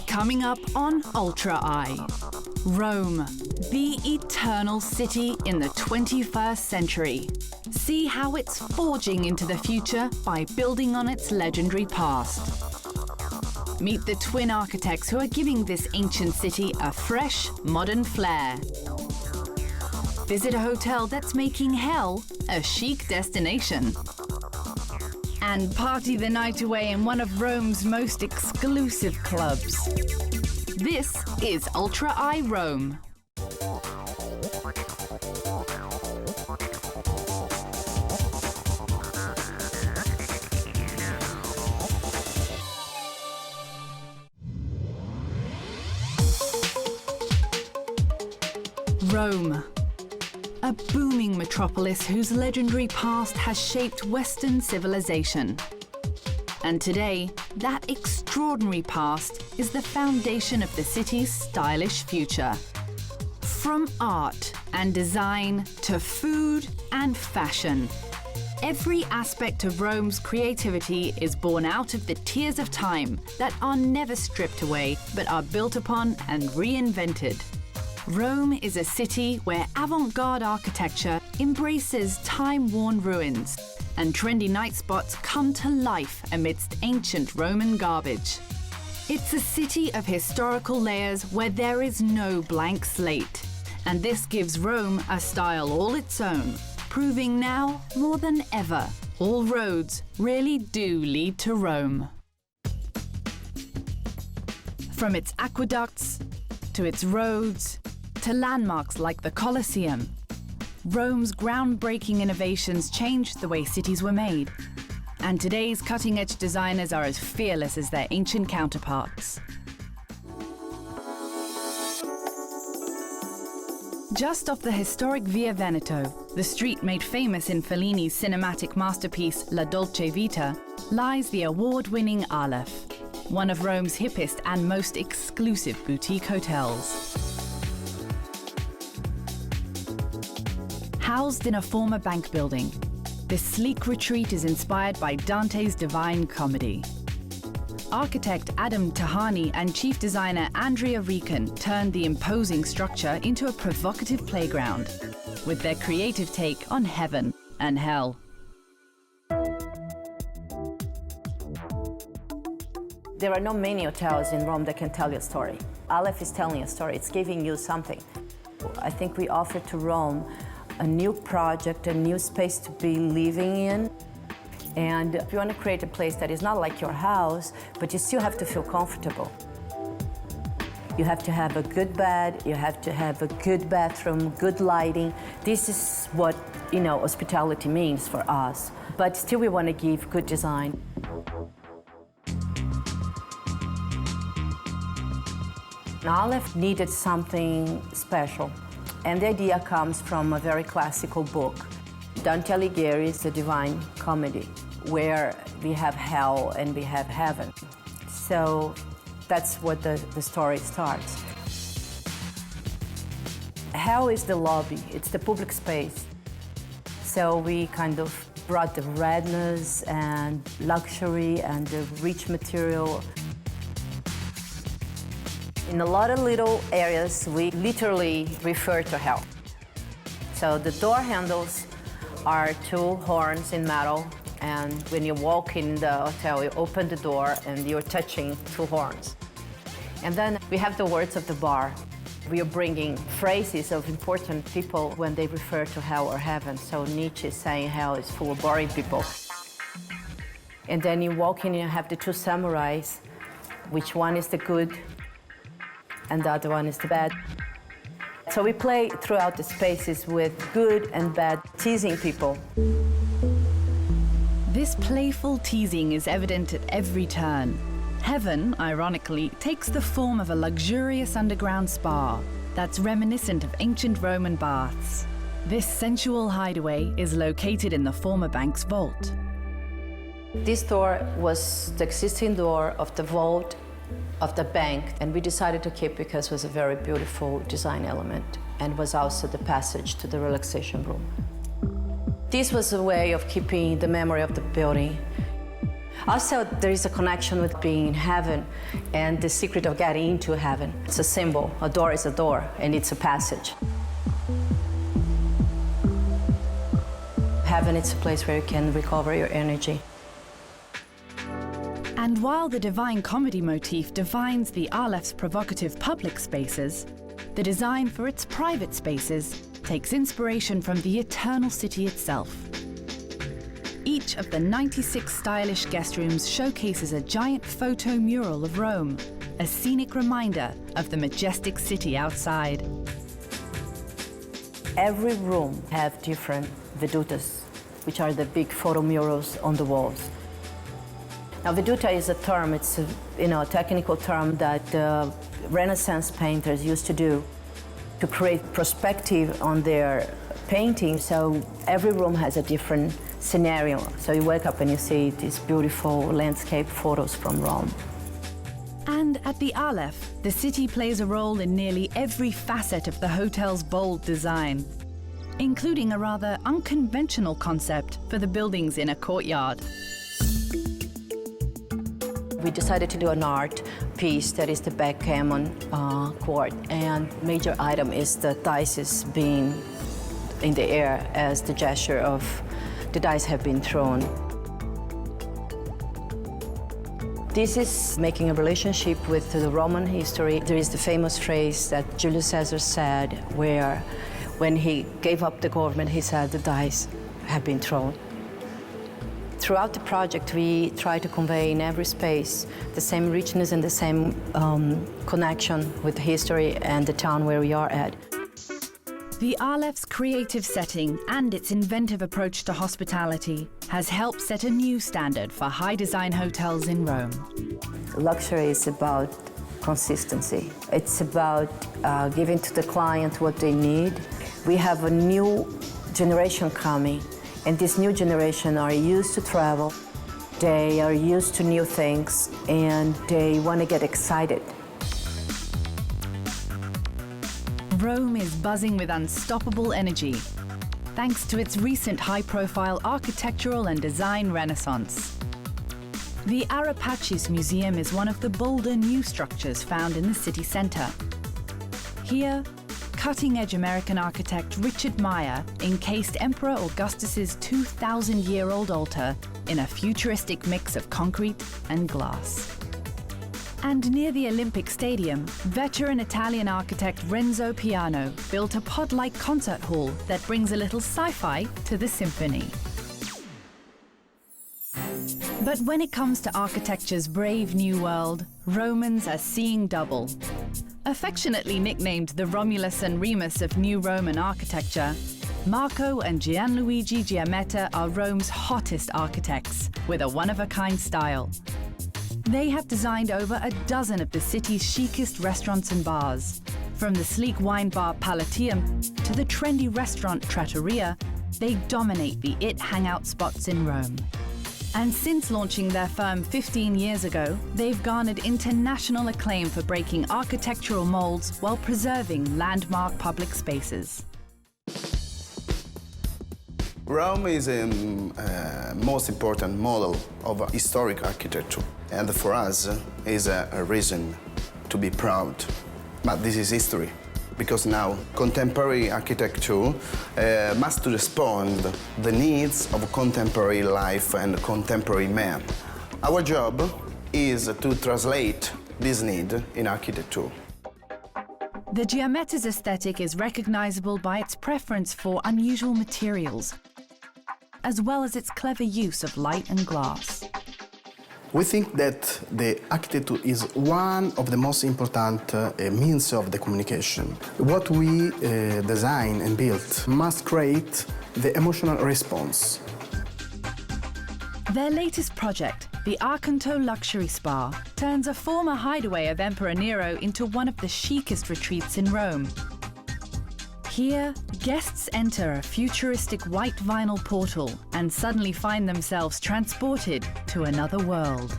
Coming up on Ultra Eye, Rome, the eternal city in the 21st century. See how it's forging into the future by building on its legendary past. Meet the twin architects who are giving this ancient city a fresh, modern flair. Visit a hotel that's making hell a chic destination. And party the night away in one of Rome's most exclusive clubs. This is Ultra Eye Rome. Rome, a booming metropolis whose legendary past has shaped Western civilization. And today, that extraordinary past is the foundation of the city's stylish future. From art and design to food and fashion, every aspect of Rome's creativity is born out of the tears of time that are never stripped away but are built upon and reinvented. Rome is a city where avant-garde architecture embraces time-worn ruins and trendy night spots come to life amidst ancient Roman garbage. It's a city of historical layers where there is no blank slate, and this gives Rome a style all its own, proving now more than ever, all roads really do lead to Rome. From its aqueducts to its roads, to landmarks like the Colosseum, Rome's groundbreaking innovations changed the way cities were made. And today's cutting-edge designers are as fearless as their ancient counterparts. Just off the historic Via Veneto, the street made famous in Fellini's cinematic masterpiece La Dolce Vita, lies the award-winning Aleph, one of Rome's hippest and most exclusive boutique hotels. Housed in a former bank building, this sleek retreat is inspired by Dante's Divine Comedy. Architect Adam Tahani and chief designer Andrea Rican turned the imposing structure into a provocative playground with their creative take on heaven and hell. There are not many hotels in Rome that can tell you a story. Aleph is telling a story, it's giving you something. I think we offer to Rome a new project, a new space to be living in. And if you want to create a place that is not like your house, but you still have to feel comfortable. You have to have a good bed, you have to have a good bathroom, good lighting. This is what, hospitality means for us. But still we want to give good design. Aleph needed something special. And the idea comes from a very classical book, Dante Alighieri's The Divine Comedy, where we have hell and we have heaven. So that's what the story starts. Hell is the lobby, it's the public space. So we kind of brought the redness and luxury and the rich material. In a lot of little areas, we literally refer to hell. So the door handles are two horns in metal, and when you walk in the hotel, you open the door and you're touching two horns. And then we have the words of the bar. We are bringing phrases of important people when they refer to hell or heaven. So Nietzsche is saying hell is full of boring people. And then you walk in and you have the two samurais, which one is the good and the other one is the bad. So we play throughout the spaces with good and bad, teasing people. This playful teasing is evident at every turn. Heaven, ironically, takes the form of a luxurious underground spa that's reminiscent of ancient Roman baths. This sensual hideaway is located in the former bank's vault. This door was the existing door of the vault of the bank, and we decided to keep because it was a very beautiful design element and was also the passage to the relaxation room. This was a way of keeping the memory of the building. Also, there is a connection with being in heaven and the secret of getting into heaven. It's a symbol. A door is a door, and it's a passage. Heaven is a place where you can recover your energy. And while the Divine Comedy motif defines the Alef's provocative public spaces, the design for its private spaces takes inspiration from the Eternal City itself. Each of the 96 stylish guest rooms showcases a giant photo mural of Rome, a scenic reminder of the majestic city outside. Every room has different vedutas, which are the big photo murals on the walls. Now, veduta is a term, it's a technical term that Renaissance painters used to do to create perspective on their painting. So every room has a different scenario. So you wake up and you see these beautiful landscape photos from Rome. And at the Alef, the city plays a role in nearly every facet of the hotel's bold design, including a rather unconventional concept for the building's inner courtyard. We decided to do an art piece that is the backgammon court, and major item is the dice being in the air as the gesture of the dice have been thrown. This is making a relationship with the Roman history. There is the famous phrase that Julius Caesar said, where when he gave up the government, he said the dice have been thrown. Throughout the project, we try to convey in every space the same richness and the same connection with history and the town where we are at. The Alef's creative setting and its inventive approach to hospitality has helped set a new standard for high-design hotels in Rome. Luxury is about consistency. It's about giving to the client what they need. We have a new generation coming, and this new generation are used to travel. They are used to new things, and they want to get excited. Rome is buzzing with unstoppable energy, thanks to its recent high-profile architectural and design renaissance. The Arapacis Museum is one of the bolder new structures found in the city center. Here, cutting-edge American architect Richard Meyer encased Emperor Augustus's 2,000-year-old altar in a futuristic mix of concrete and glass. And near the Olympic Stadium, veteran Italian architect Renzo Piano built a pod-like concert hall that brings a little sci-fi to the symphony. But when it comes to architecture's brave new world, Romans are seeing double. Affectionately nicknamed the Romulus and Remus of New Roman architecture, Marco and Gianluigi Giametta are Rome's hottest architects with a one-of-a-kind style. They have designed over a dozen of the city's chicest restaurants and bars. From the sleek wine bar Palatium to the trendy restaurant Trattoria, they dominate the IT hangout spots in Rome. And since launching their firm 15 years ago, they've garnered international acclaim for breaking architectural molds while preserving landmark public spaces. Rome is a most important model of historic architecture, and for us is a reason to be proud. But this is history, because now contemporary architecture must respond to the needs of contemporary life and contemporary man. Our job is to translate this need in architecture. The Giametta's aesthetic is recognizable by its preference for unusual materials, as well as its clever use of light and glass. We think that the architecture is one of the most important means of the communication. What we design and build must create the emotional response. Their latest project, the Arcanto Luxury Spa, turns a former hideaway of Emperor Nero into one of the chicest retreats in Rome. Here, guests enter a futuristic white vinyl portal and suddenly find themselves transported to another world.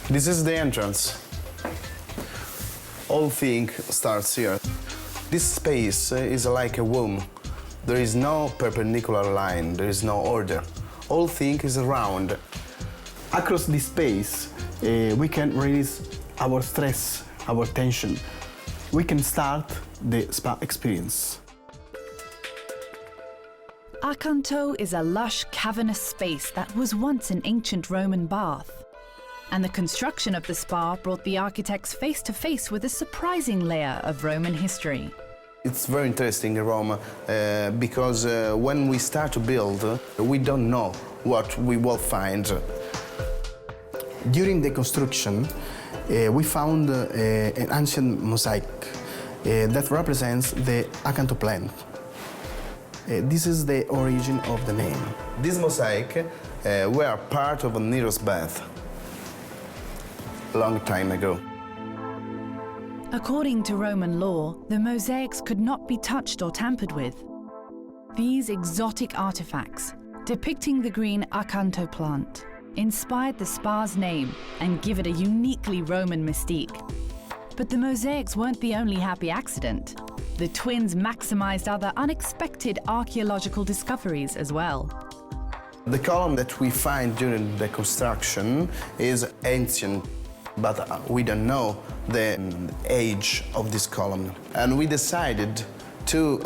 This is the entrance. All thing starts here. This space is like a womb. There is no perpendicular line, there is no order. All thing is round. Across this space, we can release our stress, our tension. We can start the spa experience. Accanto is a lush, cavernous space that was once an ancient Roman bath. And the construction of the spa brought the architects face to face with a surprising layer of Roman history. It's very interesting in Rome because when we start to build, we don't know what we will find. During the construction, we found an ancient mosaic that represents the Accanto plant. This is the origin of the name. This mosaic were part of Nero's bath a long time ago. According to Roman law, the mosaics could not be touched or tampered with. These exotic artifacts, depicting the green Accanto plant, inspired the spa's name and give it a uniquely Roman mystique. But the mosaics weren't the only happy accident. The twins maximized other unexpected archaeological discoveries as well. The column that we find during the construction is ancient, but we don't know the age of this column. And we decided to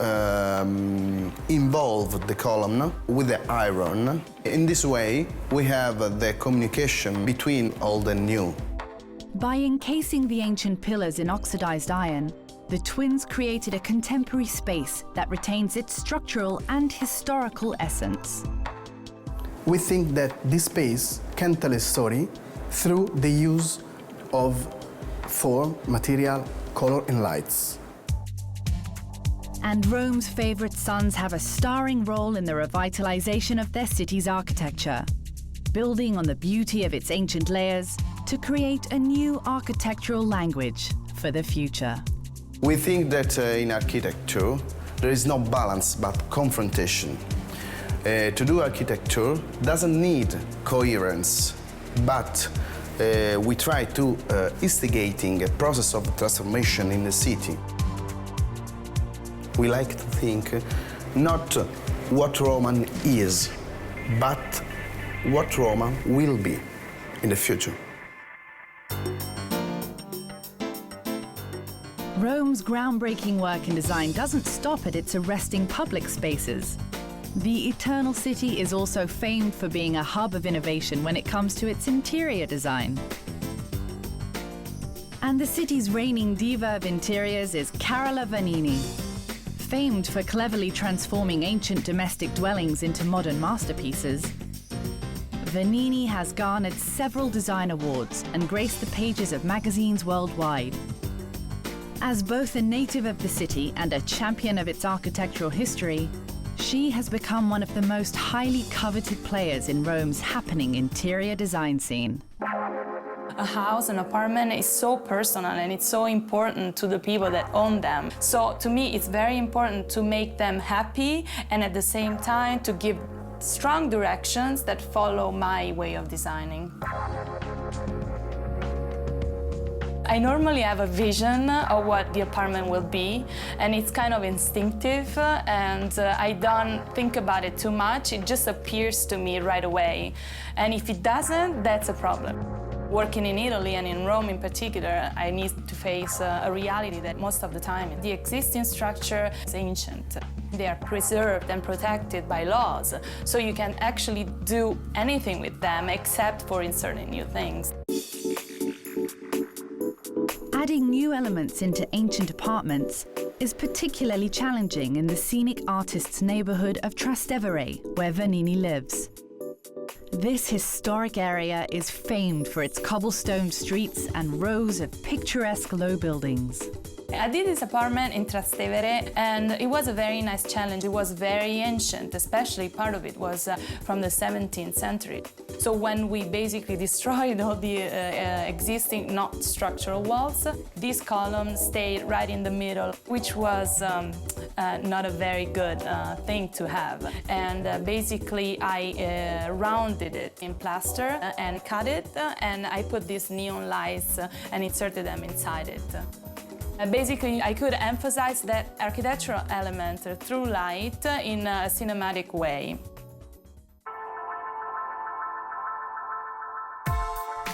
involve the column with the iron. In this way, we have the communication between old and new. By encasing the ancient pillars in oxidized iron, the twins created a contemporary space that retains its structural and historical essence. We think that this space can tell a story through the use of form, material, color, and lights. And Rome's favorite sons have a starring role in the revitalization of their city's architecture, building on the beauty of its ancient layers to create a new architectural language for the future. We think that in architecture there is no balance but confrontation. To do architecture doesn't need coherence, but we try to instigating a process of transformation in the city. We like to think not what Rome is, but what Rome will be in the future. Rome's groundbreaking work and design doesn't stop at its arresting public spaces. The Eternal City is also famed for being a hub of innovation when it comes to its interior design. And the city's reigning diva of interiors is Carola Vanini. Famed for cleverly transforming ancient domestic dwellings into modern masterpieces, Vanini has garnered several design awards and graced the pages of magazines worldwide. As both a native of the city and a champion of its architectural history, she has become one of the most highly coveted players in Rome's happening interior design scene. A house, an apartment is so personal and it's so important to the people that own them. So to me, it's very important to make them happy and at the same time to give strong directions that follow my way of designing. I normally have a vision of what the apartment will be, and it's kind of instinctive, and I don't think about it too much. It just appears to me right away. And if it doesn't, that's a problem. Working in Italy and in Rome in particular, I need to face a reality that most of the time the existing structure is ancient. They are preserved and protected by laws, so you can actually do anything with them except for inserting new things. Adding new elements into ancient apartments is particularly challenging in the scenic artist's neighborhood of Trastevere, where Vanini lives. This historic area is famed for its cobblestone streets and rows of picturesque low buildings. I did this apartment in Trastevere, and it was a very nice challenge. It was very ancient, especially part of it was from the 17th century. So when we basically destroyed all the existing not structural walls, this column stayed right in the middle, which was not a very good thing to have. And basically I rounded it in plaster and cut it, and I put these neon lights and inserted them inside it. Basically, I could emphasize that architectural element through light in a cinematic way.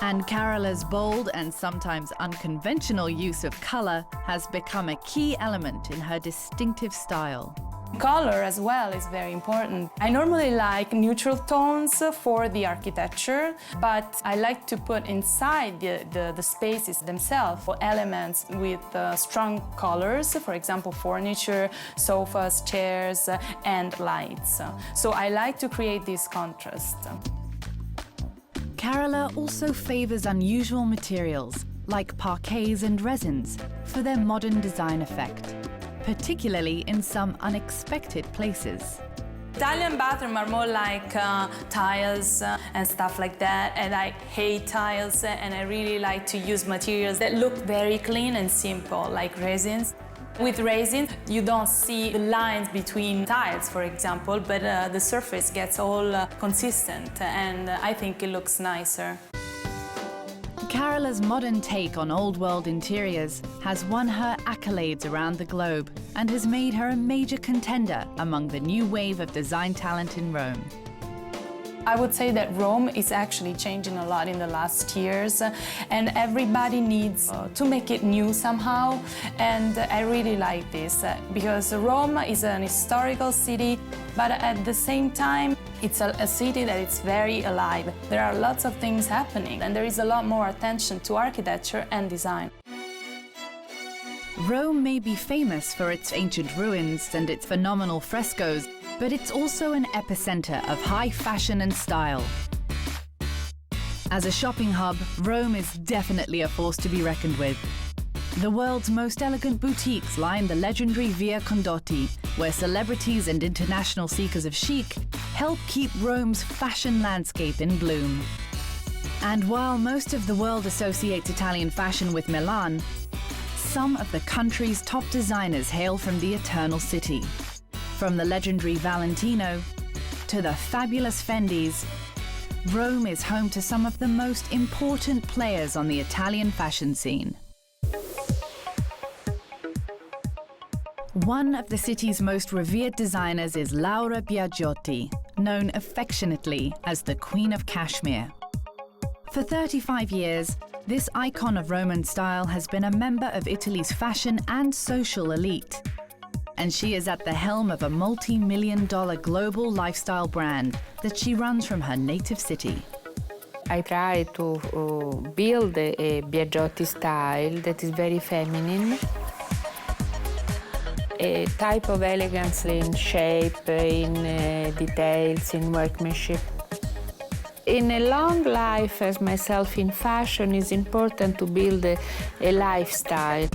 And Carola's bold and sometimes unconventional use of color has become a key element in her distinctive style. Color as well is very important. I normally like neutral tones for the architecture, but I like to put inside the spaces themselves elements with strong colors, for example, furniture, sofas, chairs, and lights. So I like to create this contrast. Carola also favors unusual materials like parquets and resins for their modern design effect, particularly in some unexpected places. Italian bathrooms are more like tiles and stuff like that, and I hate tiles, and I really like to use materials that look very clean and simple, like resins. With resins, you don't see the lines between tiles, for example, but the surface gets all consistent, and I think it looks nicer. Carola's modern take on old world interiors has won her accolades around the globe and has made her a major contender among the new wave of design talent in Rome. I would say that Rome is actually changing a lot in the last years, and everybody needs to make it new somehow, and I really like this because Rome is an historical city, but at the same time it's a city that is very alive. There are lots of things happening, and there is a lot more attention to architecture and design. Rome may be famous for its ancient ruins and its phenomenal frescoes, but it's also an epicenter of high fashion and style. As a shopping hub, Rome is definitely a force to be reckoned with. The world's most elegant boutiques line the legendary Via Condotti, where celebrities and international seekers of chic help keep Rome's fashion landscape in bloom. And while most of the world associates Italian fashion with Milan, some of the country's top designers hail from the Eternal City. From the legendary Valentino to the fabulous Fendis, Rome is home to some of the most important players on the Italian fashion scene. One of the city's most revered designers is Laura Biagiotti, known affectionately as the Queen of Kashmir. For 35 years, this icon of Roman style has been a member of Italy's fashion and social elite. And she is at the helm of a multi-million-dollar global lifestyle brand that she runs from her native city. I try to build a Biagiotti style that is very feminine, a type of elegance in shape, in details, in workmanship. In a long life as myself in fashion, it's important to build a lifestyle.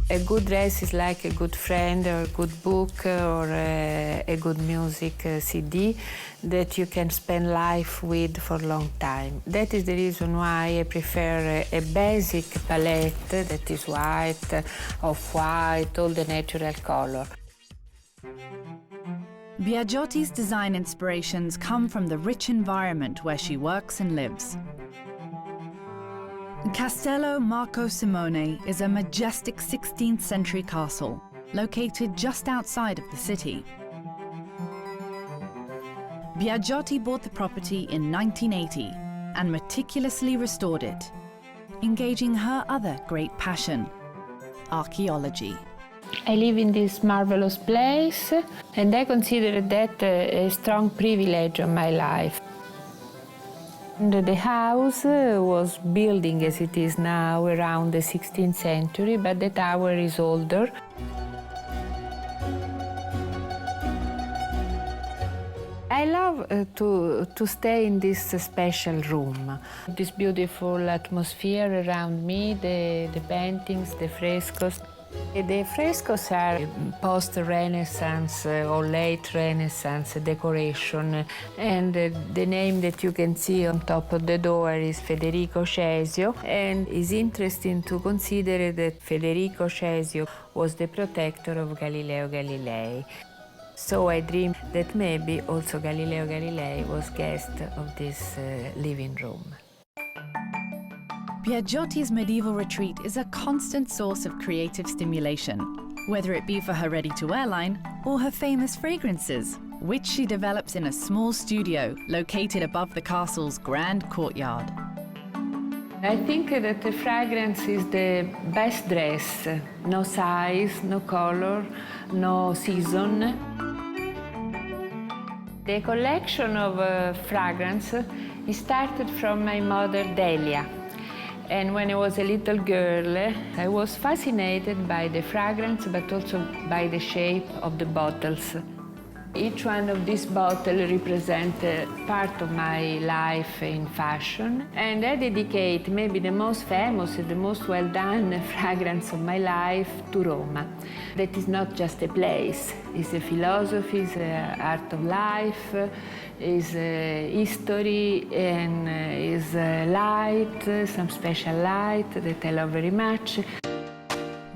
A good dress is like a good friend or a good book or a good music CD that you can spend life with for a long time. That is the reason why I prefer a basic palette that is white, off-white, all the natural color. Biagiotti's design inspirations come from the rich environment where she works and lives. Castello Marco Simone is a majestic 16th century castle located just outside of the city. Biagiotti bought the property in 1980 and meticulously restored it, engaging her other great passion, archaeology. I live in this marvelous place, and I consider that a strong privilege of my life. The house was building as it is now around the 16th century, but the tower is older. I love to stay in this special room. This beautiful atmosphere around me, the paintings, the frescoes. The frescoes are post-Renaissance or late Renaissance decoration, and the name that you can see on top of the door is Federico Cesio, and it's interesting to consider that Federico Cesio was the protector of Galileo Galilei. So I dreamed that maybe also Galileo Galilei was guest of this living room. Biagiotti's medieval retreat is a constant source of creative stimulation, whether it be for her ready-to-wear line or her famous fragrances, which she develops in a small studio located above the castle's grand courtyard. I think that the fragrance is the best dress. No size, no color, no season. The collection of fragrance started from my mother, Delia. And when I was a little girl, I was fascinated by the fragrance, but also by the shape of the bottles. Each one of these bottles represents part of my life in fashion. And I dedicate maybe the most famous, the most well-done fragrance of my life to Roma. That is not just a place, it's a philosophy, it's an art of life, is history, and is light, some special light that I love very much.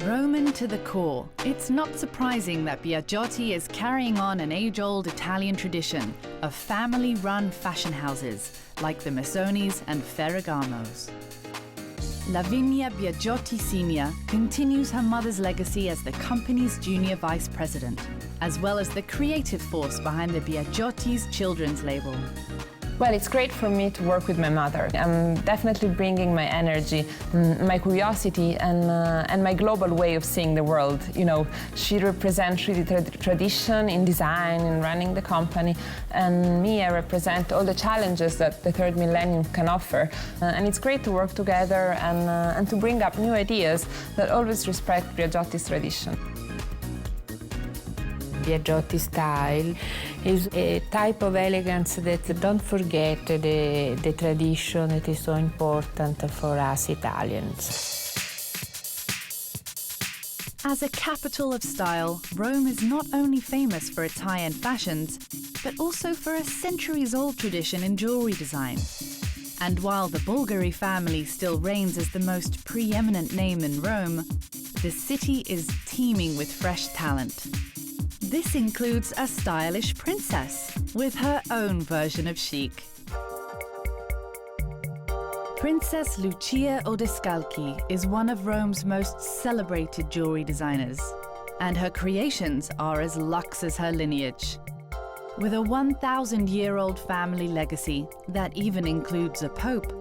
Roman to the core, it's not surprising that Biagiotti is carrying on an age-old Italian tradition of family-run fashion houses like the Missonis and Ferragamos. Lavinia Biagiotti Sr. continues her mother's legacy as the company's junior vice president, as well as the creative force behind the Biagiotti's children's label. Well, it's great for me to work with my mother. I'm definitely bringing my energy, my curiosity, and my global way of seeing the world. You know, she represents really tradition in design, in running the company, and me, I represent all the challenges that the third millennium can offer. And it's great to work together and to bring up new ideas that always respect Biagiotti's tradition. Biagiotti style is a type of elegance that don't forget the tradition that is so important for us Italians. As a capital of style, Rome is not only famous for its high-end fashions, but also for a centuries-old tradition in jewelry design. And while the Bulgari family still reigns as the most preeminent name in Rome, the city is teeming with fresh talent. This includes a stylish princess with her own version of chic. Princess Lucia Odescalchi is one of Rome's most celebrated jewelry designers, and her creations are as luxe as her lineage. With a 1,000-year-old family legacy that even includes a pope,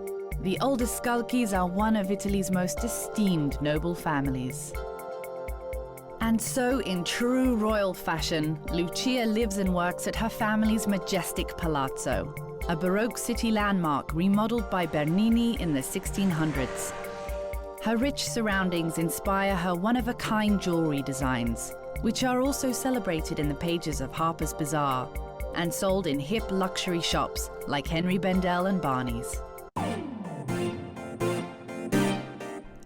the Odescalchis are one of Italy's most esteemed noble families. And so, in true royal fashion, Lucia lives and works at her family's majestic palazzo, a Baroque city landmark remodeled by Bernini in the 1600s. Her rich surroundings inspire her one-of-a-kind jewelry designs, which are also celebrated in the pages of Harper's Bazaar and sold in hip luxury shops like Henry Bendel and Barney's.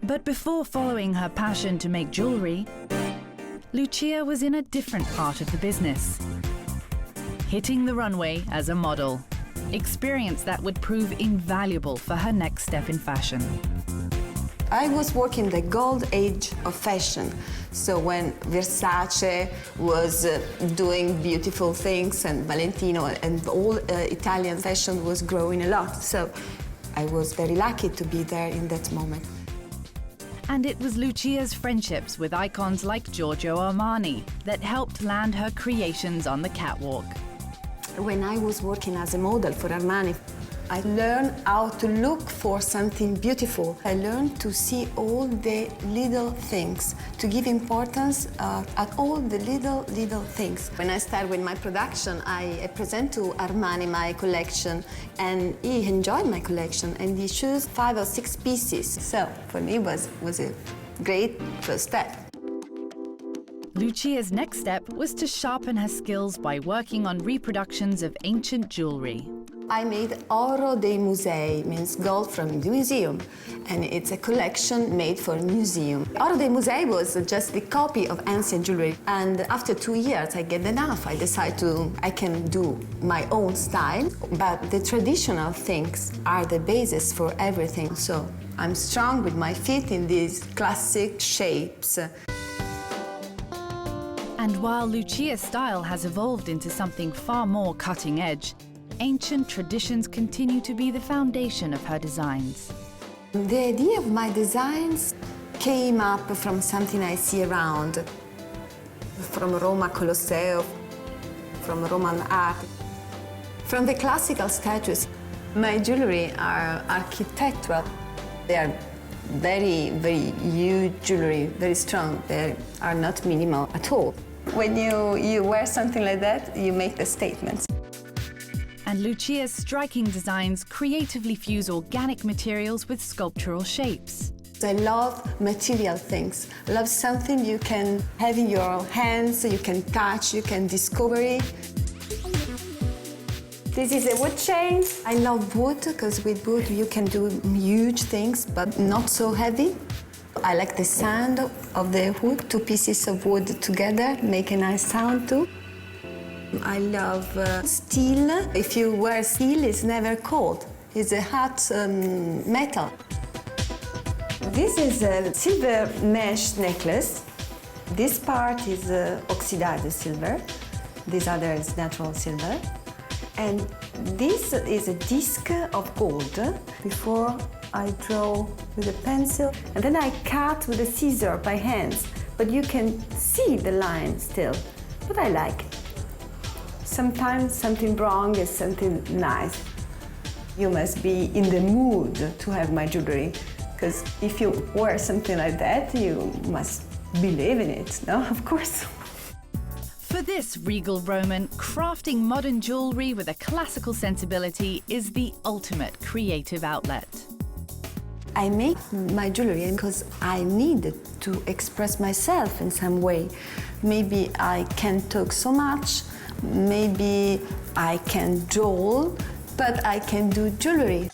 But before following her passion to make jewelry, Lucia was in a different part of the business, hitting the runway as a model, experience that would prove invaluable for her next step in fashion. I was working the gold age of fashion. So when Versace was doing beautiful things and Valentino and all Italian fashion was growing a lot. So I was very lucky to be there in that moment. And it was Lucia's friendships with icons like Giorgio Armani that helped land her creations on the catwalk. When I was working as a model for Armani, I learned how to look for something beautiful. I learned to see all the little things, to give importance at all the little things. When I start with my production, I present to Armani my collection, and he enjoyed my collection, and he chose 5 or 6 pieces. So for me, it was a great first step. Lucia's next step was to sharpen her skills by working on reproductions of ancient jewelry. I made Oro dei Musei, means gold from the museum, and it's a collection made for a museum. Oro dei Musei was just the copy of ancient jewelry, and after 2 years I get enough. I decided I can do my own style, but the traditional things are the basis for everything, so I'm strong with my feet in these classic shapes. And while Lucia's style has evolved into something far more cutting edge, ancient traditions continue to be the foundation of her designs. The idea of my designs came up from something I see around, from Roma Colosseo, from Roman art. From the classical statues, my jewelry are architectural. They are very, very huge jewelry, very strong. They are not minimal at all. When you wear something like that, you make a statement. And Lucia's striking designs creatively fuse organic materials with sculptural shapes. I love material things. I love something you can have in your hands, you can touch, you can discover it. This is a wood chain. I love wood because with wood you can do huge things, but not so heavy. I like the sound of the wood. Two pieces of wood together make a nice sound too. I love steel. If you wear steel, it's never cold. It's a hot metal. This is a silver mesh necklace. This part is oxidized silver. This other is natural silver. And this is a disc of gold. Before I draw with a pencil, and then I cut with a scissor by hands. But you can see the line still. But I like it. Sometimes something wrong is something nice. You must be in the mood to have my jewelry, because if you wear something like that, you must believe in it, no? Of course. For this regal Roman, crafting modern jewelry with a classical sensibility is the ultimate creative outlet. I make my jewelry because I need to express myself in some way. Maybe I can't talk so much, maybe I can draw, but I can do jewelry.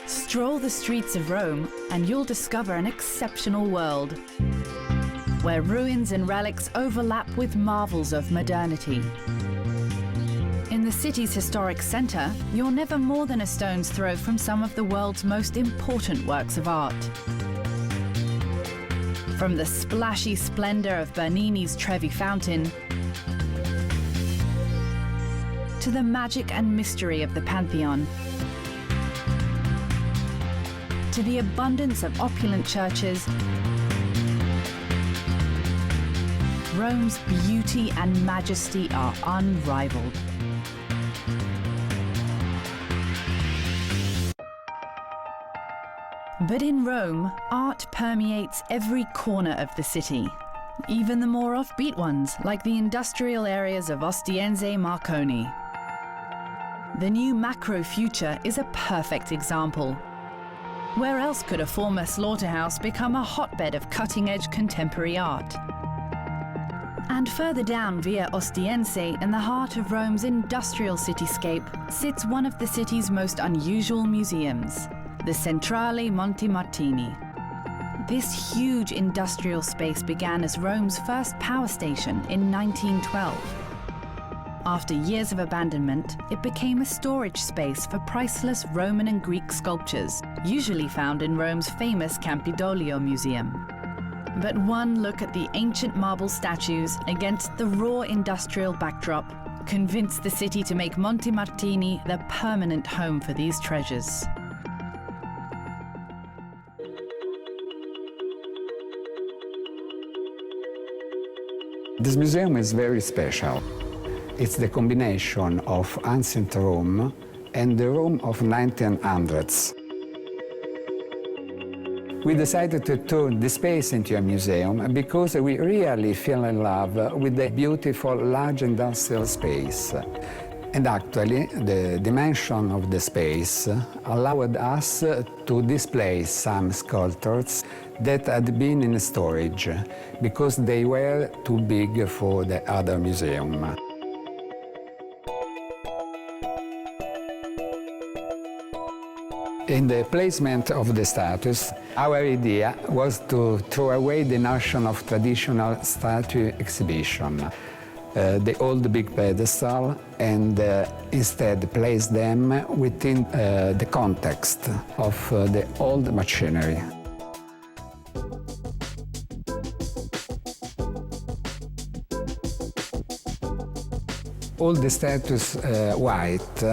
Stroll the streets of Rome and you'll discover an exceptional world, where ruins and relics overlap with marvels of modernity. In the city's historic centre, you're never more than a stone's throw from some of the world's most important works of art. From the splashy splendour of Bernini's Trevi Fountain to the magic and mystery of the Pantheon, to the abundance of opulent churches, Rome's beauty and majesty are unrivaled. But in Rome, art permeates every corner of the city, even the more offbeat ones, like the industrial areas of Ostiense Marconi. The new macro future is a perfect example. Where else could a former slaughterhouse become a hotbed of cutting-edge contemporary art? And further down via Ostiense, in the heart of Rome's industrial cityscape, sits one of the city's most unusual museums, the Centrale Monte Martini. This huge industrial space began as Rome's first power station in 1912. After years of abandonment, it became a storage space for priceless Roman and Greek sculptures, usually found in Rome's famous Campidoglio Museum. But one look at the ancient marble statues against the raw industrial backdrop convinced the city to make Monte Martini the permanent home for these treasures. This museum is very special. It's the combination of ancient Rome and the Rome of 1900s. We decided to turn this space into a museum because we really fell in love with the beautiful large industrial space. And actually, the dimension of the space allowed us to display some sculptures that had been in storage because they were too big for the other museum. In the placement of the statues, our idea was to throw away the notion of traditional statue exhibition, the old big pedestal, and instead place them within the context of the old machinery. All the statues white,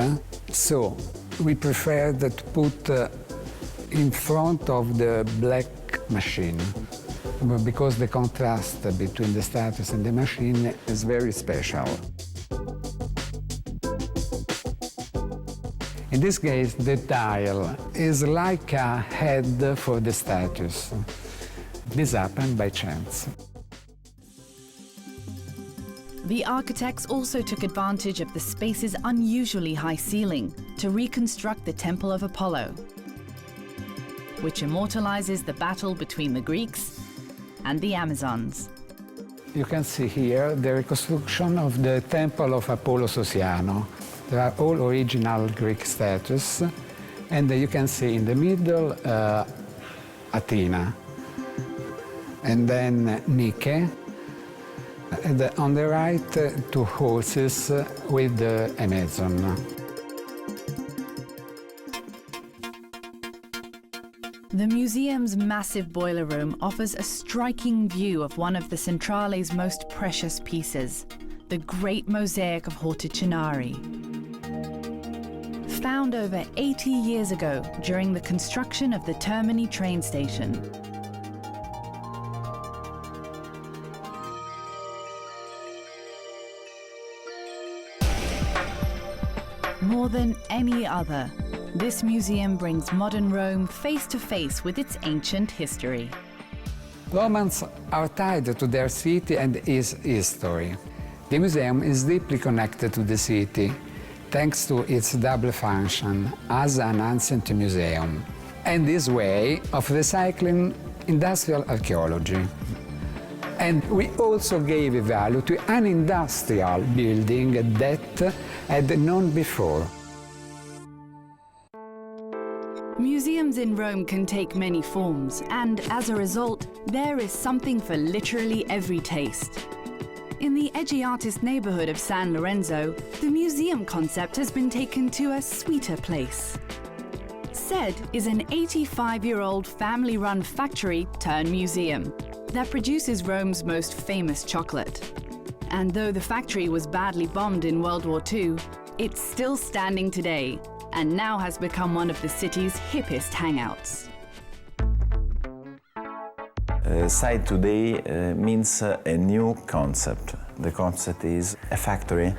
so we preferred to put in front of the black machine, because the contrast between the statues and the machine is very special. In this case, the tile is like a head for the statues. This happened by chance. The architects also took advantage of the space's unusually high ceiling to reconstruct the Temple of Apollo, which immortalizes the battle between the Greeks and the Amazons. You can see here the reconstruction of the Temple of Apollo Sosiano. They are all original Greek statues, and you can see in the middle Athena, and then Nike, and on the right, two horses with the Amazon. The museum's massive boiler room offers a striking view of one of the Centrale's most precious pieces, the Great Mosaic of Horticinari. Found over 80 years ago during the construction of the Termini train station. More than any other, this museum brings modern Rome face to face with its ancient history. Romans are tied to their city and its history. The museum is deeply connected to the city, thanks to its double function as an ancient museum and this way of recycling industrial archaeology. And we also gave a value to an industrial building that had none before. Museums in Rome can take many forms, and as a result, there is something for literally every taste. In the edgy artist neighborhood of San Lorenzo, the museum concept has been taken to a sweeter place. SED is an 85-year-old family-run factory turned museum that produces Rome's most famous chocolate. And though the factory was badly bombed in World War II, it's still standing today and now has become one of the city's hippest hangouts. Site today means a new concept. The concept is a factory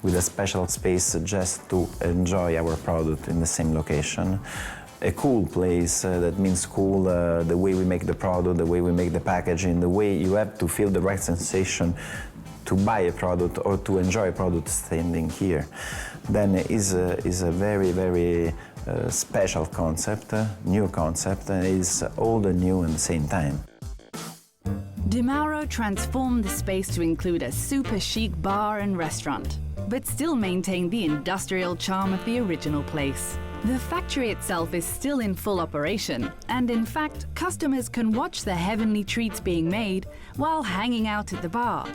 with a special space just to enjoy our product in the same location. A cool place, that means cool, the way we make the product, the way we make the packaging, the way you have to feel the right sensation to buy a product or to enjoy a product standing here. Then is a very, very special concept, new concept, and it's old and new at the same time. Di Mauro transformed the space to include a super chic bar and restaurant, but still maintained the industrial charm of the original place. The factory itself is still in full operation, and in fact, customers can watch the heavenly treats being made while hanging out at the bar.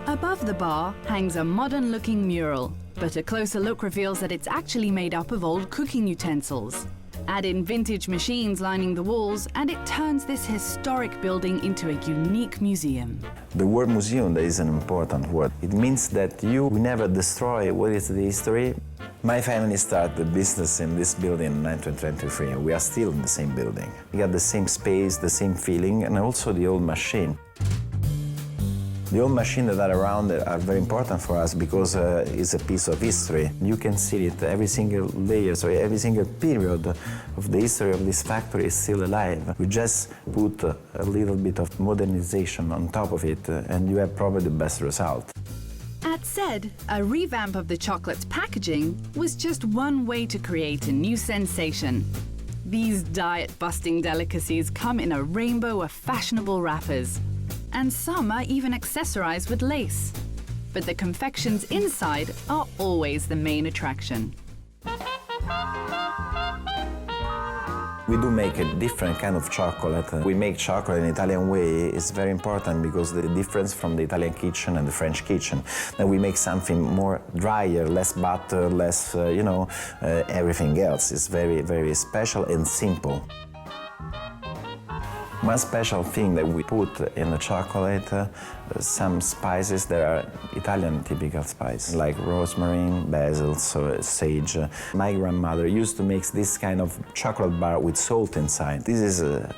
Above the bar hangs a modern-looking mural, but a closer look reveals that it's actually made up of old cooking utensils. Add in vintage machines lining the walls, and it turns this historic building into a unique museum. The word museum is an important word. It means that you never destroy what is the history. My family started the business in this building in 1923. We are still in the same building. We got the same space, the same feeling, and also the old machine. The old machines that are around are very important for us because it's a piece of history. You can see it, every single layer, so every single period of the history of this factory is still alive. We just put a little bit of modernization on top of it, and you have probably the best result. At SED, a revamp of the chocolate's packaging was just one way to create a new sensation. These diet-busting delicacies come in a rainbow of fashionable wrappers, and some are even accessorized with lace. But the confections inside are always the main attraction. We do make a different kind of chocolate. We make chocolate in the Italian way. It's very important because the difference from the Italian kitchen and the French kitchen. Then we make something more drier, less butter, less, everything else. It's very, very special and simple. One special thing that we put in the chocolate, some spices that are Italian typical spices, like rosemary, basil, so sage. My grandmother used to make this kind of chocolate bar with salt inside. This is a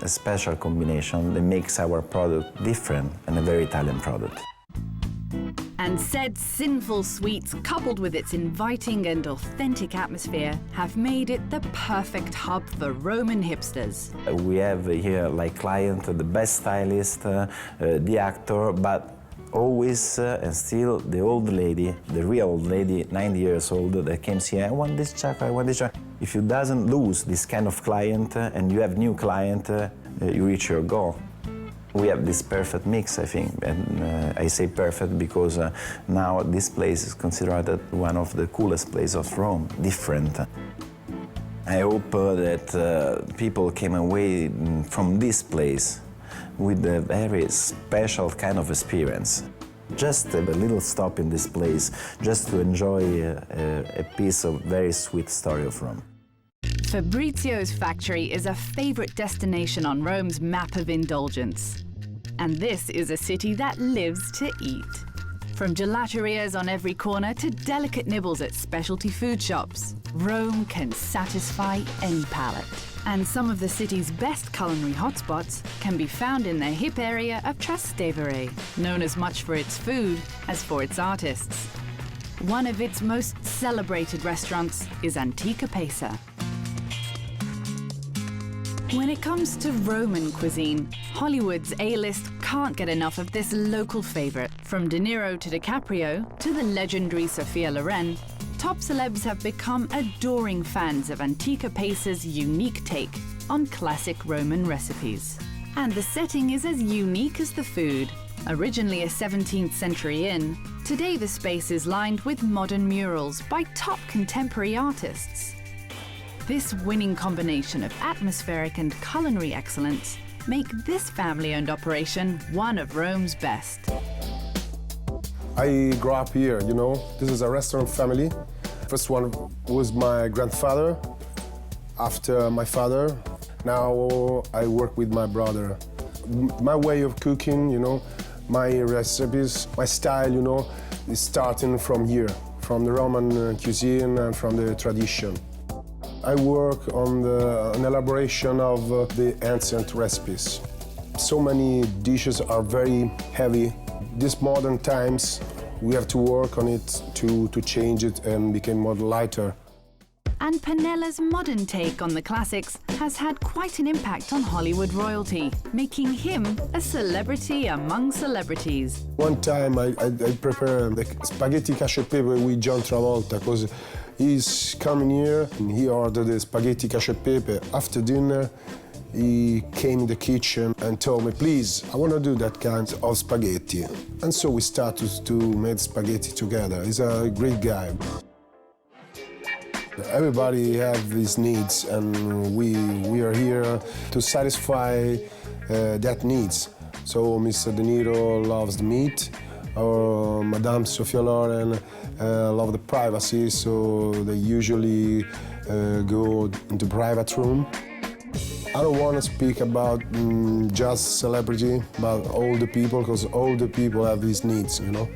special combination that makes our product different and a very Italian product. And said sinful sweets, coupled with its inviting and authentic atmosphere, have made it the perfect hub for Roman hipsters. We have here like client, the best stylist, the actor, but always and still the old lady, the real old lady, 90 years old, that comes here, I want this chocolate, I want this chocolate. If you doesn't lose this kind of client and you have new client, you reach your goal. We have this perfect mix, I think, and I say perfect because now this place is considered one of the coolest places of Rome, different. I hope that people came away from this place with a very special kind of experience. Just a little stop in this place, just to enjoy a piece of very sweet story of Rome. Fabrizio's factory is a favorite destination on Rome's map of indulgence. And this is a city that lives to eat. From gelaterias on every corner to delicate nibbles at specialty food shops, Rome can satisfy any palate. And some of the city's best culinary hotspots can be found in the hip area of Trastevere, known as much for its food as for its artists. One of its most celebrated restaurants is Antica Pesa. When it comes to Roman cuisine, Hollywood's A-list can't get enough of this local favorite. From De Niro to DiCaprio to the legendary Sophia Loren, top celebs have become adoring fans of Antica Pesa's unique take on classic Roman recipes. And the setting is as unique as the food. Originally a 17th century inn, today the space is lined with modern murals by top contemporary artists. This winning combination of atmospheric and culinary excellence make this family-owned operation one of Rome's best. I grew up here, you know. This is a restaurant family. First one was my grandfather, after my father. Now I work with my brother. My way of cooking, you know, my recipes, my style, you know, is starting from here, from the Roman cuisine and from the tradition. I work on an elaboration of the ancient recipes. So many dishes are very heavy. These modern times, we have to work on it to change it and become more lighter. And Panella's modern take on the classics has had quite an impact on Hollywood royalty, making him a celebrity among celebrities. One time I prepared the spaghetti cacio e pepe with John Travolta because he's coming here and he ordered the spaghetti cacio e pepe. After dinner, he came in the kitchen and told me, please, I want to do that kind of spaghetti. And so we started to make spaghetti together. He's a great guy. Everybody has these needs, and we are here to satisfy that needs. So Mr. De Niro loves the meat, or Madame Sophia Loren love the privacy, so they usually go into private room. I don't want to speak about just celebrity, but all the people, because all the people have these needs, you know.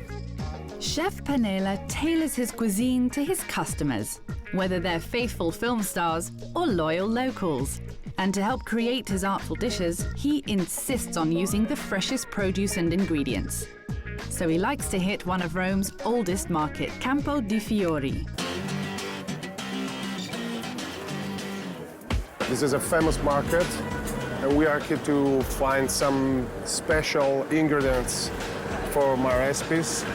Chef Panella tailors his cuisine to his customers, whether they're faithful film stars or loyal locals. And to help create his artful dishes, he insists on using the freshest produce and ingredients. So he likes to hit one of Rome's oldest market, Campo di Fiori. This is a famous market, and we are here to find some special ingredients for my recipes.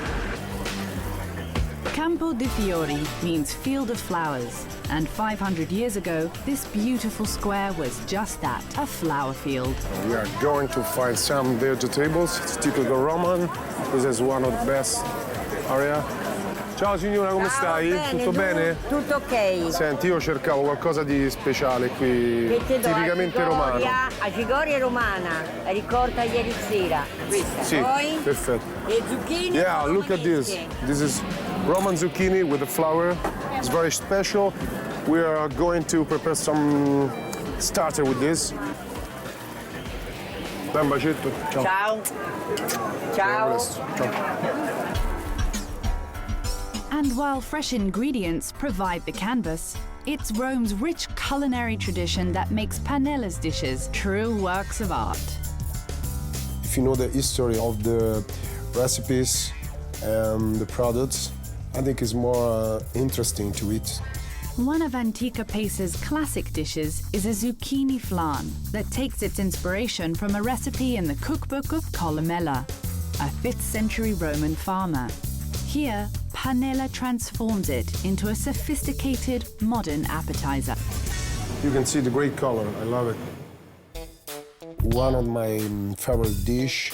Campo di Fiori means field of flowers, and 500 years ago, this beautiful square was just that, a flower field. We are going to find some vegetables. It's typical Roman. This is one of the best area. Ciao signora, come stai? Bene, Tutto bene? Tutto ok. Senti, io cercavo qualcosa di speciale qui, tipicamente romano. A cicoria romana, ricorda ieri sera. Questa. Sì, Poi perfetto. le zucchine. Yeah, look at this. This is Roman zucchini with the flour. It's very special. We are going to prepare some starter with this. Dai un bacetto. Ciao. Ciao. Ciao. And while fresh ingredients provide the canvas, it's Rome's rich culinary tradition that makes Panella's dishes true works of art. If you know the history of the recipes and the products, I think it's more interesting to eat. One of Antica Pesa's classic dishes is a zucchini flan that takes its inspiration from a recipe in the cookbook of Columella, a 5th century Roman farmer. Here, Panella transforms it into a sophisticated, modern appetizer. You can see the great color, I love it. One of my favorite dish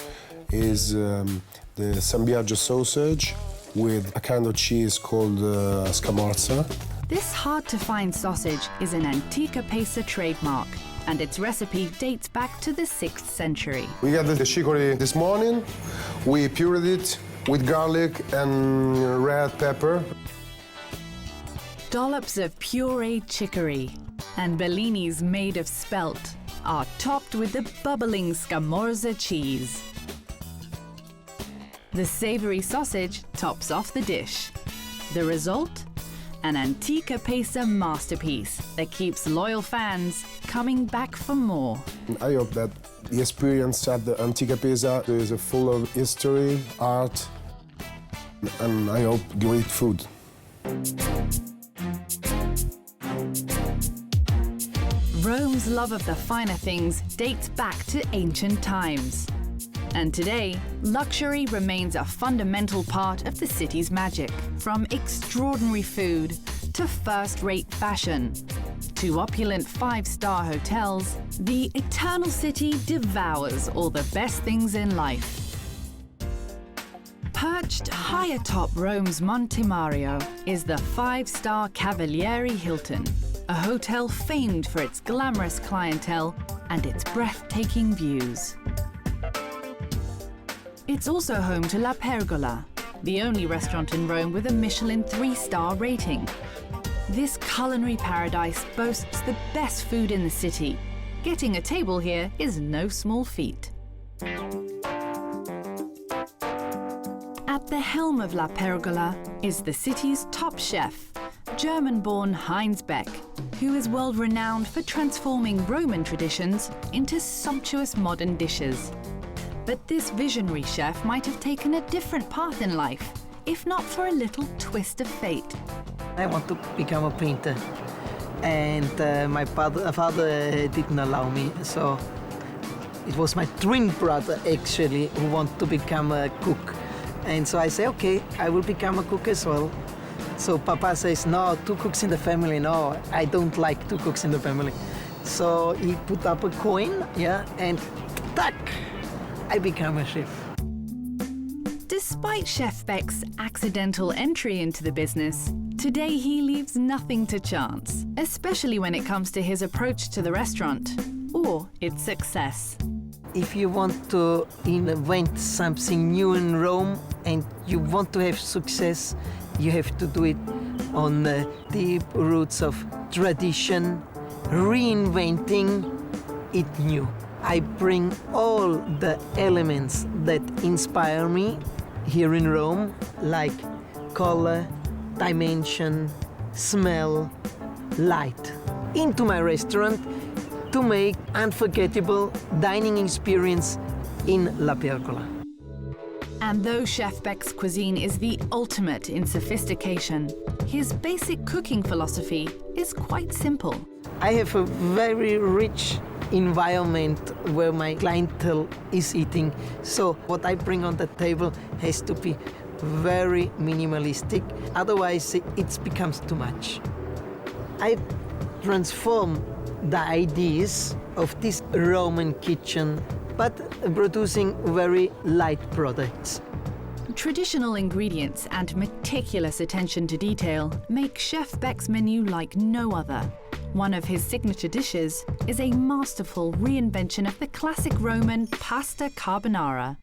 is the San Biagio sausage with a kind of cheese called scamorza. This hard-to-find sausage is an Antica Pesa trademark, and its recipe dates back to the 6th century. We got the chicory this morning. We pureed it with garlic and red pepper. Dollops of pureed chicory and bellinis made of spelt are topped with the bubbling scamorza cheese. The savory sausage tops off the dish. The result? An Antica Pesa masterpiece that keeps loyal fans coming back for more. I hope that the experience at the Antica Pesa is full of history, art, and I hope great food. Rome's love of the finer things dates back to ancient times. And today, luxury remains a fundamental part of the city's magic. From extraordinary food to first-rate fashion to opulent 5-star hotels, the Eternal City devours all the best things in life. Perched high atop Rome's Monte Mario is the 5-star Cavaliere Hilton, a hotel famed for its glamorous clientele and its breathtaking views. It's also home to La Pergola, the only restaurant in Rome with a Michelin 3-star rating. This culinary paradise boasts the best food in the city. Getting a table here is no small feat. At the helm of La Pergola is the city's top chef, German-born Heinz Beck, who is world-renowned for transforming Roman traditions into sumptuous modern dishes. But this visionary chef might have taken a different path in life, if not for a little twist of fate. I want to become a painter, and my father didn't allow me, so it was my twin brother actually who wanted to become a cook. And so I say, okay, I will become a cook as well. So Papa says, no, 2 cooks in the family, no, I don't like 2 cooks in the family. So he put up a coin, yeah, and tack, I become a chef. Despite Chef Beck's accidental entry into the business, today he leaves nothing to chance, especially when it comes to his approach to the restaurant or its success. If you want to invent something new in Rome and you want to have success, you have to do it on the deep roots of tradition, reinventing it new. I bring all the elements that inspire me here in Rome, like color, dimension, smell, light, into my restaurant to make unforgettable dining experience in La Pergola. And though Chef Beck's cuisine is the ultimate in sophistication, his basic cooking philosophy is quite simple. I have a very rich environment where my clientele is eating, so what I bring on the table has to be very minimalistic, otherwise it becomes too much. I transform the ideas of this Roman kitchen, but producing very light products. Traditional ingredients and meticulous attention to detail make Chef Beck's menu like no other. One of his signature dishes is a masterful reinvention of the classic Roman pasta carbonara.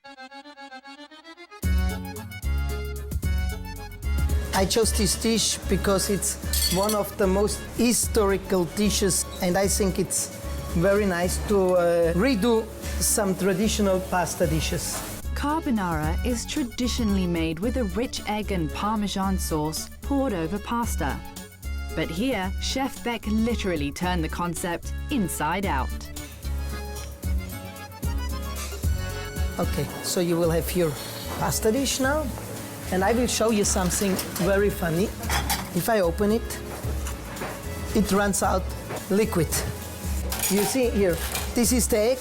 I chose this dish because it's one of the most historical dishes, and I think it's very nice to redo some traditional pasta dishes. Carbonara is traditionally made with a rich egg and Parmesan sauce poured over pasta. But here, Chef Beck literally turned the concept inside out. Okay, so you will have your pasta dish now, and I will show you something very funny. If I open it, it runs out liquid. You see here, this is the egg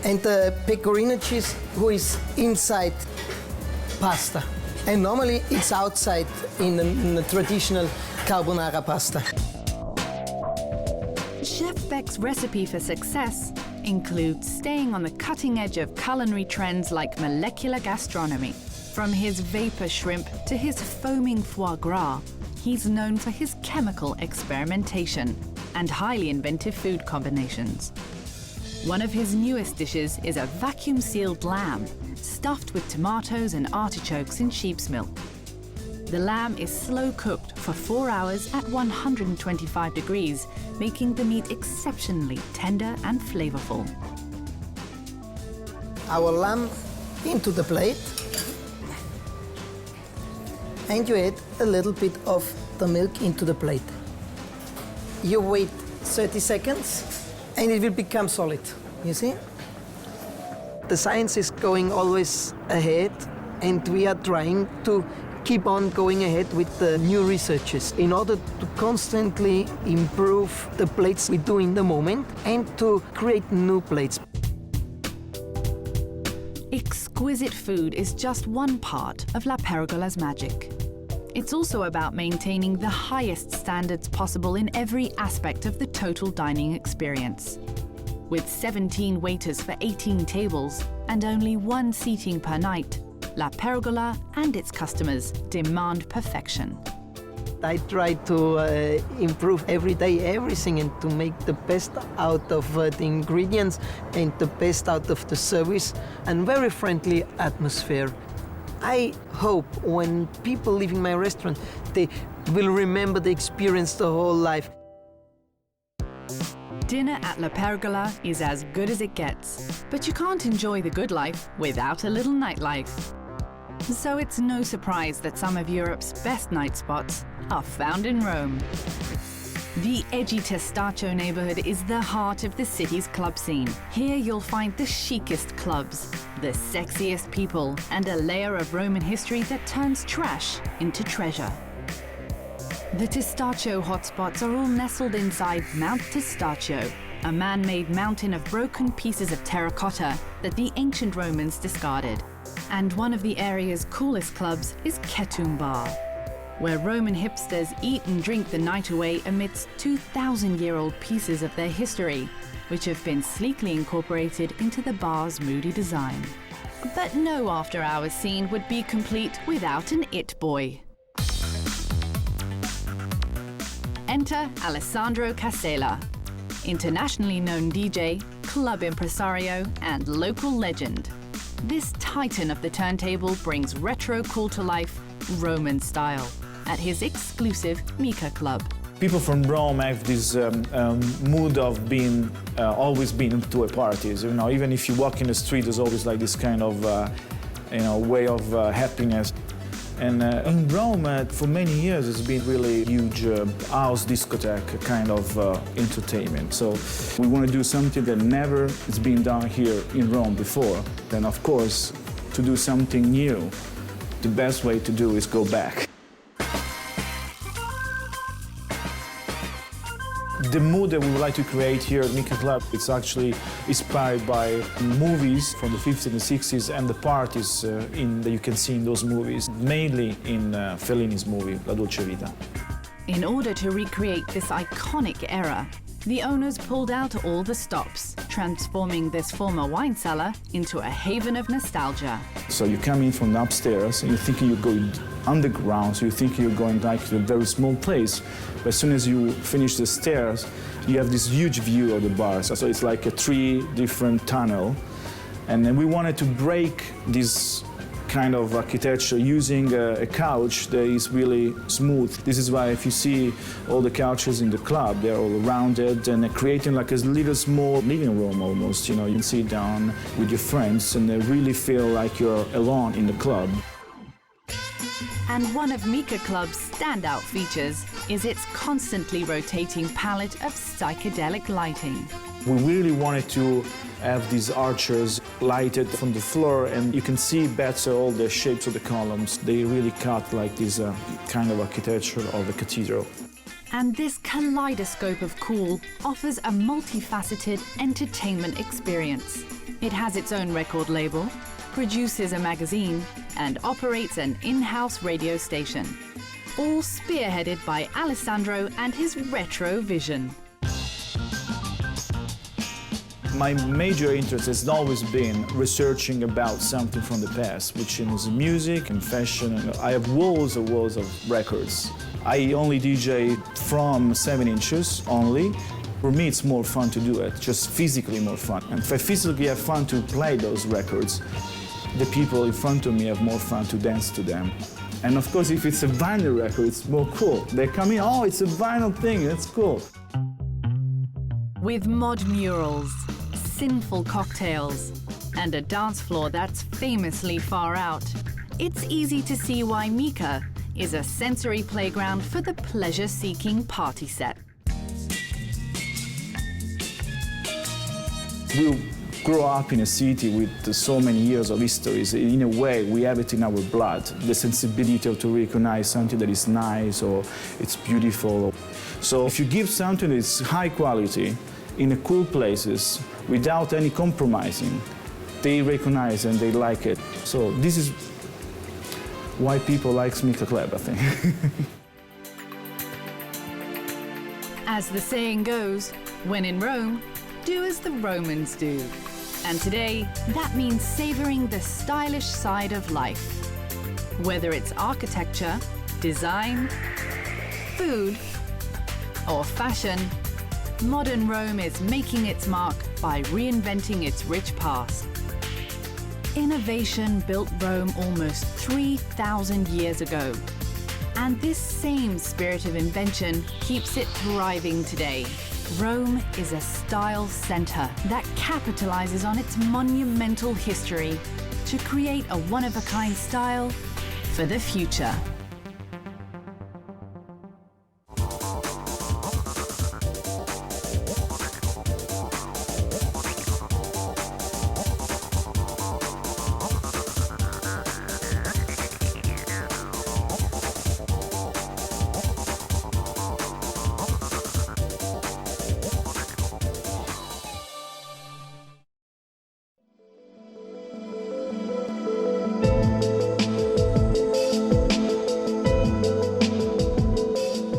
and the pecorino cheese who is inside pasta. And normally it's outside in the traditional carbonara pasta. Chef Beck's recipe for success includes staying on the cutting edge of culinary trends like molecular gastronomy. From his vapor shrimp to his foaming foie gras, he's known for his chemical experimentation and highly inventive food combinations. One of his newest dishes is a vacuum-sealed lamb, stuffed with tomatoes and artichokes in sheep's milk. The lamb is slow-cooked for 4 hours at 125 degrees, making the meat exceptionally tender and flavorful. Our lamb into the plate, and you add a little bit of the milk into the plate. You wait 30 seconds, and it will become solid, you see? The science is going always ahead, and we are trying to keep on going ahead with the new researches in order to constantly improve the plates we do in the moment and to create new plates. Exquisite food is just one part of La Pergola's magic. It's also about maintaining the highest standards possible in every aspect of the total dining experience. With 17 waiters for 18 tables and only 1 seating per night, La Pergola and its customers demand perfection. I try to improve every day everything and to make the best out of the ingredients and the best out of the service and very friendly atmosphere. I hope when people leave in my restaurant, they will remember the experience the whole life. Dinner at La Pergola is as good as it gets, but you can't enjoy the good life without a little nightlife. So it's no surprise that some of Europe's best night spots are found in Rome. The edgy Testaccio neighborhood is the heart of the city's club scene. Here you'll find the chicest clubs, the sexiest people, and a layer of Roman history that turns trash into treasure. The Testaccio hotspots are all nestled inside Mount Testaccio, a man-made mountain of broken pieces of terracotta that the ancient Romans discarded. And one of the area's coolest clubs is Ketum Bar, where Roman hipsters eat and drink the night away amidst 2,000-year-old pieces of their history, which have been sleekly incorporated into the bar's moody design. But no after-hours scene would be complete without an it boy. Enter Alessandro Casella, internationally known DJ, club impresario, and local legend. This titan of the turntable brings retro cool to life, Roman style, at his exclusive Mica Club. People from Rome have this mood of being always being to a parties. You know, even if you walk in the street, there's always like this kind of way of happiness. And in Rome, for many years, it's been really huge house discotheque kind of entertainment. So we want to do something that never has been done here in Rome before. Then, of course, to do something new, the best way to do is go back. The mood that we would like to create here at Mica Club, it's actually inspired by movies from the 50s and the 60s and the parties that you can see in those movies, mainly in Fellini's movie, La Dolce Vita. In order to recreate this iconic era, the owners pulled out all the stops, transforming this former wine cellar into a haven of nostalgia. So you come in from upstairs and you're thinking you're going underground, so you think you're going like to a very small place. But as soon as you finish the stairs, you have this huge view of the bar. So it's like a 3 different tunnel. And then we wanted to break this kind of architecture using a couch that is really smooth. This is why if you see all the couches in the club, they're all rounded and they're creating like a little small living room almost. You know, you can sit down with your friends and they really feel like you're alone in the club. And one of Mika Club's standout features is its constantly rotating palette of psychedelic lighting. We really wanted to have these arches lighted from the floor, and you can see better all the shapes of the columns. They really cut like this kind of architecture of a cathedral. And this kaleidoscope of cool offers a multifaceted entertainment experience. It has its own record label, produces a magazine, and operates an in-house radio station. All spearheaded by Alessandro and his retro vision. My major interest has always been researching about something from the past, which is music and fashion. I have walls and walls of records. I only DJ from 7 inches only. For me, it's more fun to do it, just physically more fun. And if I physically have fun to play those records, the people in front of me have more fun to dance to them. And of course, if it's a vinyl record, it's more cool. They come in, oh, it's a vinyl thing, that's cool. With mod murals, sinful cocktails, and a dance floor that's famously far out, it's easy to see why Mika is a sensory playground for the pleasure-seeking party set. We grow up in a city with so many years of histories. In a way, we have it in our blood, the sensibility to recognize something that is nice or it's beautiful. So if you give something that's high quality in a cool places without any compromising, they recognize and they like it. So this is why people like Mika Club, I think. As the saying goes, when in Rome, do as the Romans do. And today, that means savoring the stylish side of life. Whether it's architecture, design, food, or fashion, modern Rome is making its mark by reinventing its rich past. Innovation built Rome almost 3,000 years ago. And this same spirit of invention keeps it thriving today. Rome is a style center that capitalizes on its monumental history to create a one-of-a-kind style for the future.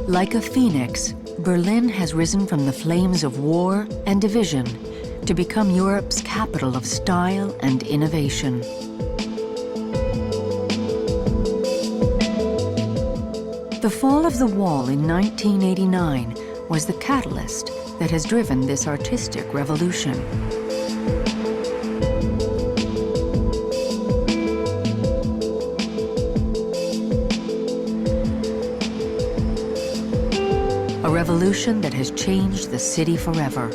Like a phoenix, Berlin has risen from the flames of war and division to become Europe's capital of style and innovation. The fall of the wall in 1989 was the catalyst that has driven this artistic revolution. A revolution that has changed the city forever.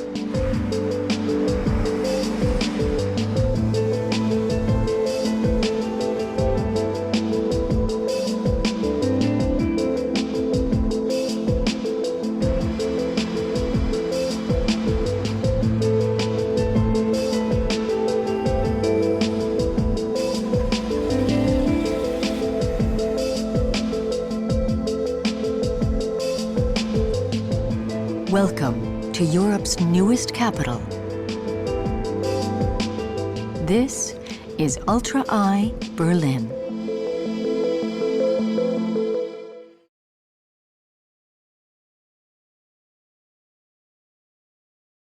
Welcome to Europe's newest capital. This is Ultra Eye Berlin.